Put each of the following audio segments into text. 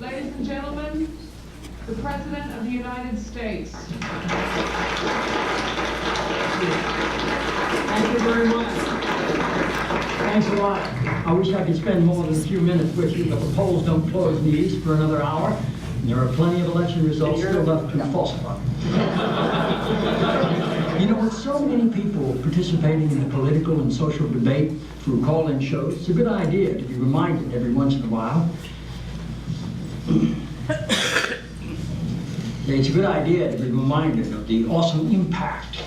Ladies and gentlemen, the President of the United States. Thank you very much. Thanks a lot. I wish I could spend more than a few minutes with you, but the polls don't close in the East for another hour, and there are plenty of election results still left to falsify. You know, with so many people participating in the political and social debate through call-in shows, it's a good idea to be reminded every once in a while. It's a good idea to be reminded of the awesome impact.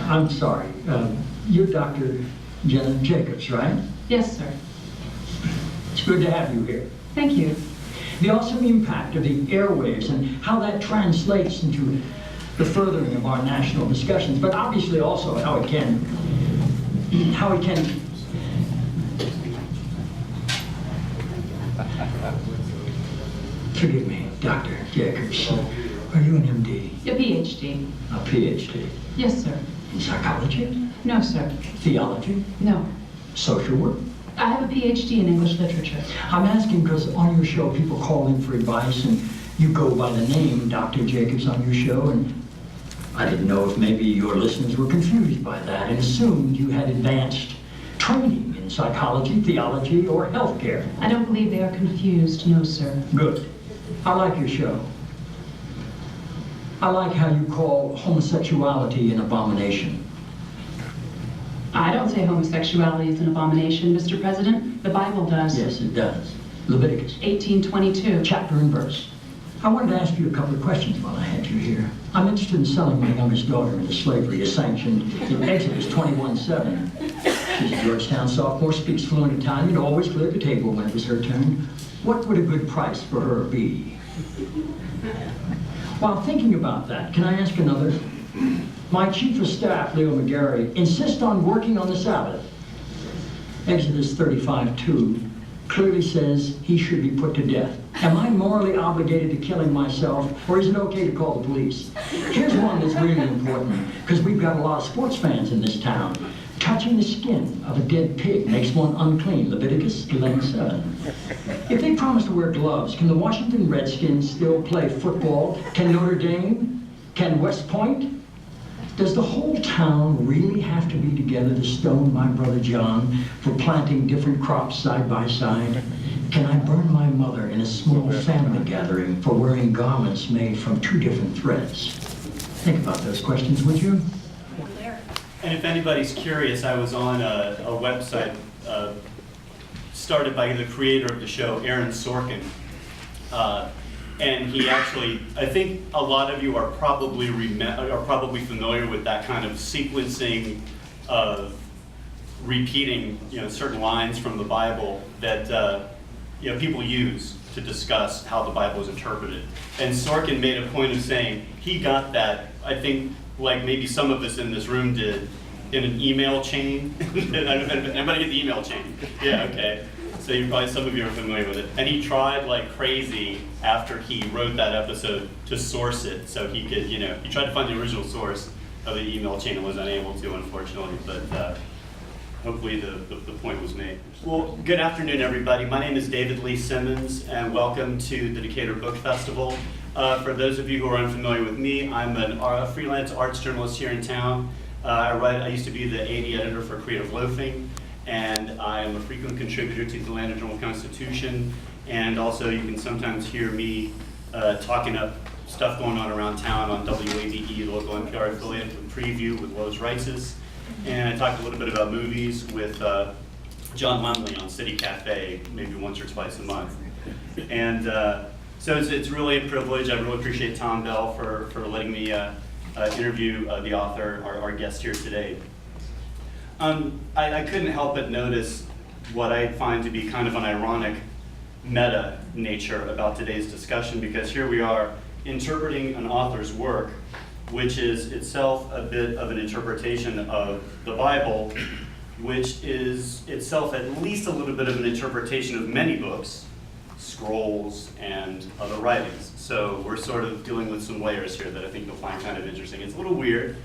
I'm sorry, you're Dr. Jenna Jacobs, right? Yes, sir. It's good to have you here. Thank you. The awesome impact of the airwaves and how that translates into the furthering of our national discussions, but obviously also how it can forgive me, Dr. Jacobs. Are you an MD? A PhD. A PhD? Yes, sir. In psychology? No, sir. Theology? No. Social work? I have a PhD in English literature. I'm asking because on your show people call in for advice and you go by the name Dr. Jacobs on your show, and I didn't know if maybe your listeners were confused by that and assumed you had advanced training in psychology, theology, or healthcare. I don't believe they are confused, no, sir. Good. I like your show. I like how you call homosexuality an abomination. I don't say homosexuality is an abomination, Mr. President. The Bible does. Yes, it does. Leviticus 18:22. chapter and verse. I wanted to ask you a couple of questions while I had you here. I'm interested in selling my youngest daughter into slavery as sanctioned in Exodus 21:7. She's a Georgetown sophomore, speaks fluent Italian, always cleared the table when it was her turn. What would a good price for her be? While thinking about that, can I ask another? My chief of staff, Leo McGarry, insists on working on the Sabbath. Exodus 35:2 clearly says he should be put to death. Am I morally obligated to killing myself, or is it okay to call the police? Here's one that's really important, because we've got a lot of sports fans in this town. Touching the skin of a dead pig makes one unclean, Leviticus 11:7. If they promise to wear gloves, can the Washington Redskins still play football? Can Notre Dame? Can West Point? Does the whole town really have to be together to stone my brother John for planting different crops side by side? Can I burn my mother in a small family gathering for wearing garments made from two different threads? Think about those questions, would you? And if anybody's curious, I was on a website started by the creator of the show, Aaron Sorkin. And he actually, I think a lot of you are probably familiar with that kind of sequencing of repeating, certain lines from the Bible that people use to discuss how the Bible is interpreted. And Sorkin made a point of saying he got that, I think, like maybe some of us in this room did, in an email chain. Anybody get the email chain? Yeah, okay. So some of you are familiar with it. And he tried like crazy after he wrote that episode to source it so he could, he tried to find the original source of the email chain and was unable to, unfortunately, but hopefully the point was made. Well, good afternoon, everybody. My name is David Lee Simmons, and welcome to the Decatur Book Festival. For those of you who are unfamiliar with me, I'm a freelance arts journalist here in town. I used to be the AD editor for Creative Loafing, and I am a frequent contributor to the Atlanta Journal-Constitution, and also you can sometimes hear me talking up stuff going on around town on WABE, the local NPR affiliate, with Preview with Lois Rices, and I talk a little bit about movies with John Lumley on City Cafe, maybe once or twice a month. And so it's really a privilege. I really appreciate Tom Bell for letting me interview the author, our guest here today. I couldn't help but notice what I find to be kind of an ironic meta nature about today's discussion, because here we are interpreting an author's work, which is itself a bit of an interpretation of the Bible, which is itself at least a little bit of an interpretation of many books, scrolls, and other writings. So we're sort of dealing with some layers here that I think you'll find kind of interesting. It's a little weird,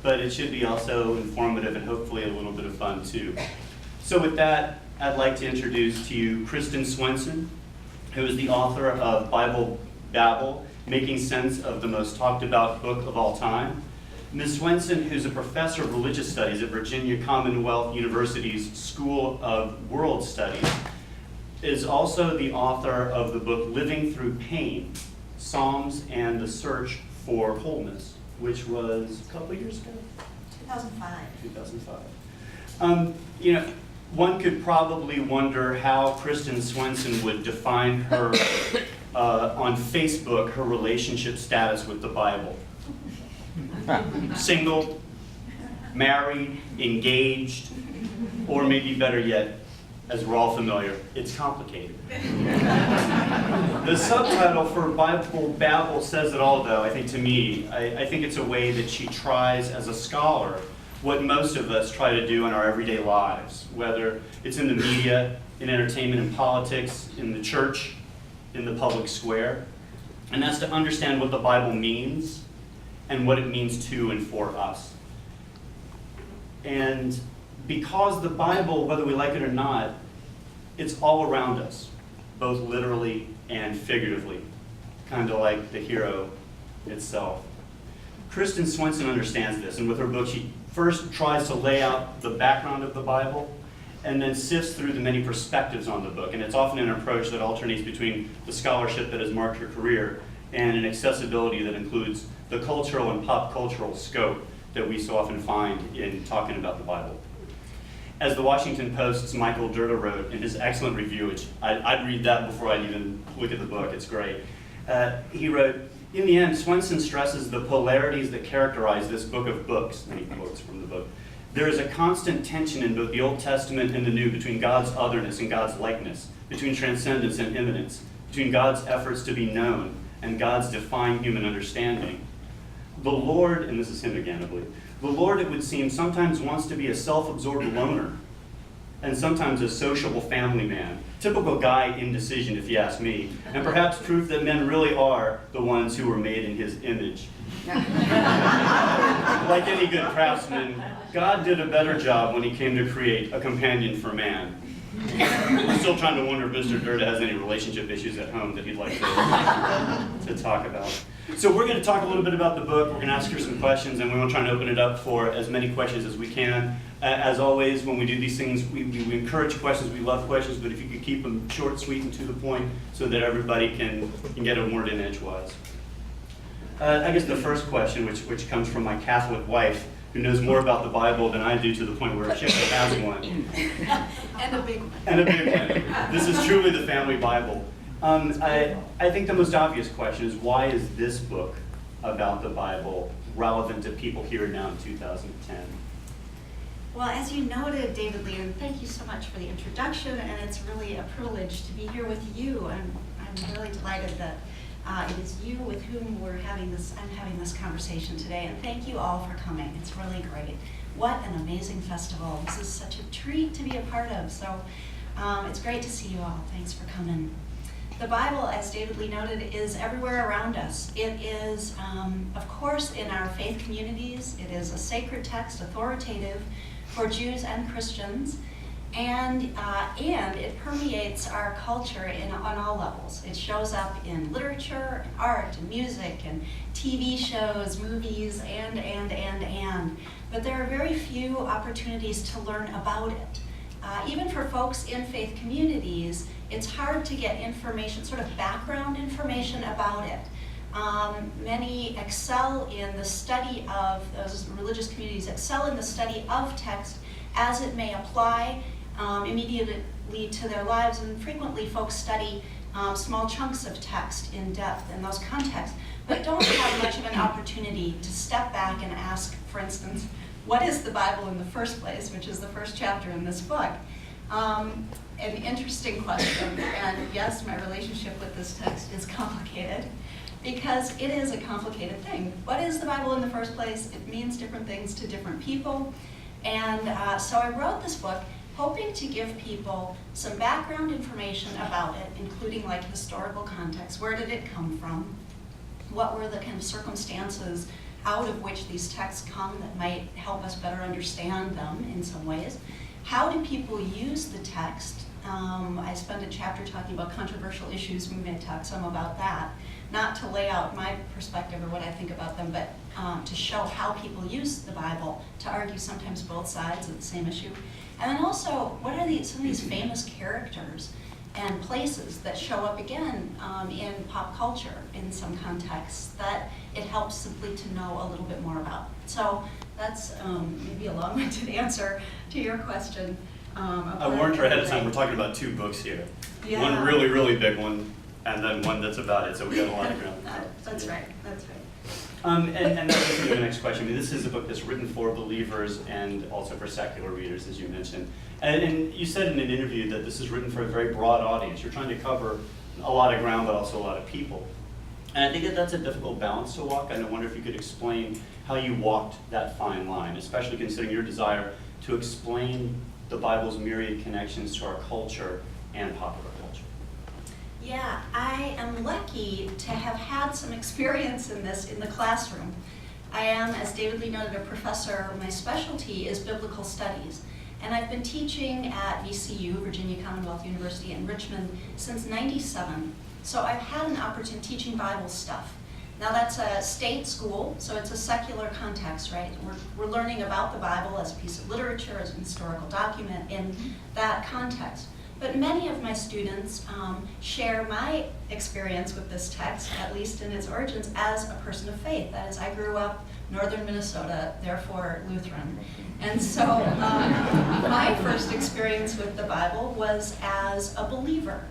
but it should be also informative and hopefully a little bit of fun too. So with that, I'd like to introduce to you Kristin Swenson, who is the author of Babel, Making Sense of the Most Talked About Book of All Time. Ms. Swenson, who's a professor of religious studies at Virginia Commonwealth University's School of World Studies, is also the author of the book Living Through Pain, Psalms and the Search for Wholeness, which was a couple of years ago? 2005. 2005. One could probably wonder how Kristin Swenson would define her, on Facebook, her relationship status with the Bible. Single, married, engaged, or maybe better yet, as we're all familiar, it's complicated. The subtitle for Babel says it all, though, I think, to me. I think it's a way that she tries, as a scholar, what most of us try to do in our everyday lives, whether it's in the media, in entertainment and politics, in the church, in the public square, and that's to understand what the Bible means and what it means to and for us. And because the Bible, whether we like it or not, it's all around us, both literally and figuratively, kind of like the hero itself. Kristin Swenson understands this, and with her book, she first tries to lay out the background of the Bible, and then sifts through the many perspectives on the book. And it's often an approach that alternates between the scholarship that has marked her career and an accessibility that includes the cultural and pop cultural scope that we so often find in talking about the Bible. As the Washington Post's Michael Durda wrote in his excellent review, which I'd read that before I'd even look at the book, it's great. He wrote, "In the end, Swenson stresses the polarities that characterize this book of books," and he quotes from the book. "There is a constant tension in both the Old Testament and the New between God's otherness and God's likeness, between transcendence and immanence, between God's efforts to be known and God's defying human understanding. The Lord," and this is him again, I believe, "the Lord, it would seem, sometimes wants to be a self-absorbed loner and sometimes a sociable family man. Typical guy indecision, if you ask me, and perhaps proof that men really are the ones who were made in his image." Like any good craftsman, God did a better job when he came to create a companion for man. I'm still trying to wonder if Mr. Durda has any relationship issues at home that he'd like to talk about. So we're going to talk a little bit about the book. We're going to ask her some questions, and we want to try and open it up for as many questions as we can. As always, when we do these things, we encourage questions. We love questions, but if you could keep them short, sweet, and to the point so that everybody can get a word in edgewise. I guess the first question, which comes from my Catholic wife, who knows more about the Bible than I do, to the point where she actually has one. And a big one. And a big one. This is truly the family Bible. I think the most obvious question is, why is this book about the Bible relevant to people here now in 2010? Well, as you noted, David Lee, and thank you so much for the introduction, and it's really a privilege to be here with you. I'm really delighted that it is you with whom I'm having this conversation today, and thank you all for coming. It's really great. What an amazing festival. This is such a treat to be a part of, so it's great to see you all. Thanks for coming. The Bible, as David Lee noted, is everywhere around us. It is, of course, in our faith communities. It is a sacred text, authoritative for Jews and Christians, and it permeates our culture on all levels. It shows up in literature, and art, and music, and TV shows, movies, and. But there are very few opportunities to learn about it. Even for folks in faith communities, it's hard to get information, sort of background information about it. Many excel in the study of, those religious communities excel in the study of text as it may apply immediately to their lives, and frequently folks study small chunks of text in depth in those contexts, but don't have much of an opportunity to step back and ask, for instance, what is the Bible in the first place, which is the first chapter in this book? An interesting question, and yes, my relationship with this text is complicated, because it is a complicated thing. What is the Bible in the first place? It means different things to different people, and so I wrote this book hoping to give people some background information about it, including like historical context. Where did it come from? What were the kind of circumstances out of which these texts come that might help us better understand them in some ways? how do people use the text? I spent a chapter talking about controversial issues. We may talk some about that. Not to lay out my perspective or what I think about them, but to show how people use the Bible, to argue sometimes both sides of the same issue. And then also, what are some of these famous characters and places that show up again in pop culture in some contexts that it helps simply to know a little bit more about. So that's maybe a long-winded answer to your question. I warned her ahead of time, we're talking about 2 books here. Yeah. One really, really big one, and then one that's about it, so we got a lot of ground. That's right, that's right. And that leads me to the next question. I mean, this is a book that's written for believers and also for secular readers, as you mentioned. And you said in an interview that this is written for a very broad audience. You're trying to cover a lot of ground, but also a lot of people. And I think that that's a difficult balance to walk, and I wonder if you could explain how you walked that fine line, especially considering your desire to explain the Bible's myriad connections to our culture and popular culture. Yeah, I am lucky to have had some experience in this in the classroom. I am, as David Lee noted, a professor. My specialty is biblical studies. And I've been teaching at VCU, Virginia Commonwealth University in Richmond, since '97. So I've had an opportunity teaching Bible stuff. Now that's a state school, so it's a secular context, right? We're learning about the Bible as a piece of literature, as a historical document in that context. But many of my students share my experience with this text, at least in its origins, as a person of faith. That is, I grew up northern Minnesota, therefore Lutheran. And so my first experience with the Bible was as a believer.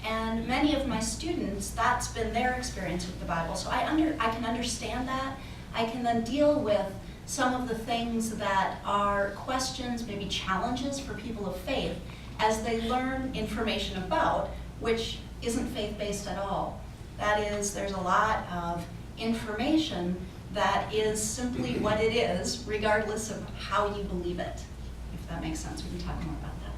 And many of my students, that's been their experience with the Bible. So I can understand that. I can then deal with some of the things that are questions, maybe challenges for people of faith as they learn information about, which isn't faith-based at all. That is, there's a lot of information that is simply what it is, regardless of how you believe it. If that makes sense, we can talk more about that.